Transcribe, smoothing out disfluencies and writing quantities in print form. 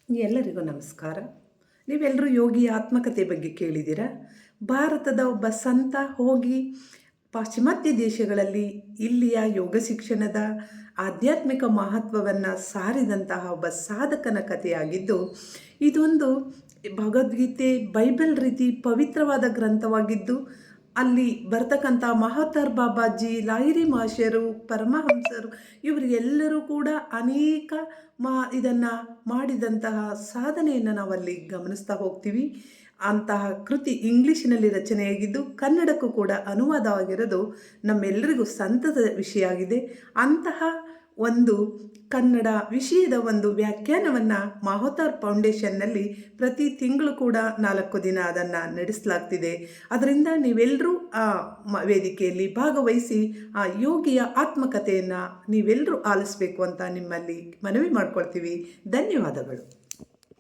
ಎಲ್ಲರಿಗೂ ನಮಸ್ಕಾರ. ನೀವೆಲ್ಲರೂ ಯೋಗಿ ಆತ್ಮಕಥೆ ಬಗ್ಗೆ ಕೇಳಿದ್ದೀರಾ? ಭಾರತದ ಒಬ್ಬ ಸಂತ ಹೋಗಿ ಪಾಶ್ಚಿಮಾತ್ಯ ದೇಶಗಳಲ್ಲಿ ಇಲ್ಲಿಯ ಯೋಗ ಶಿಕ್ಷಣದ ಆಧ್ಯಾತ್ಮಿಕ ಮಹತ್ವವನ್ನು ಸಾರಿದಂತಹ ಒಬ್ಬ ಸಾಧಕನ ಕಥೆಯಾಗಿದ್ದು, ಇದೊಂದು ಭಗವದ್ಗೀತೆ ಬೈಬಲ್ ರೀತಿ ಪವಿತ್ರವಾದ ಗ್ರಂಥವಾಗಿದ್ದು, ಅಲ್ಲಿ ಬರ್ತಕ್ಕಂಥ ಮಹಾತರ್ ಬಾಬಾಜಿ, ಲಾಹಿರಿ ಮಹರ್ಷಿಯರು, ಪರಮಹಂಸರು ಇವರು ಎಲ್ಲರೂ ಕೂಡ ಅನೇಕ ಇದನ್ನು ಮಾಡಿದಂತಹ ಸಾಧನೆಯನ್ನು ನಾವಲ್ಲಿ ಗಮನಿಸ್ತಾ ಹೋಗ್ತೀವಿ. ಅಂತಹ ಕೃತಿ ಇಂಗ್ಲೀಷಿನಲ್ಲಿ ರಚನೆಯಾಗಿದ್ದು ಕನ್ನಡಕ್ಕೂ ಕೂಡ ಅನುವಾದವಾಗಿರೋದು ನಮ್ಮೆಲ್ಲರಿಗೂ ಸಂತದ ವಿಷಯ ಆಗಿದೆ. ಅಂತಹ ಒಂದು ಕನ್ನಡ ವಿಷಯದ ಒಂದು ವ್ಯಾಖ್ಯಾನವನ್ನು ಮಹೋತಾರ್ ಫೌಂಡೇಶನ್ನಲ್ಲಿ ಪ್ರತಿ ತಿಂಗಳು ಕೂಡ 4 ದಿನ ಅದನ್ನು ನಡೆಸಲಾಗ್ತಿದೆ. ಅದರಿಂದ ನೀವೆಲ್ಲರೂ ಆ ವೇದಿಕೆಯಲ್ಲಿ ಭಾಗವಹಿಸಿ ಆ ಯೋಗಿಯ ಆತ್ಮಕಥೆಯನ್ನು ನೀವೆಲ್ಲರೂ ಆಲಿಸಬೇಕು ಅಂತ ನಿಮ್ಮಲ್ಲಿ ಮನವಿ ಮಾಡ್ಕೊಳ್ತೀವಿ. ಧನ್ಯವಾದಗಳು.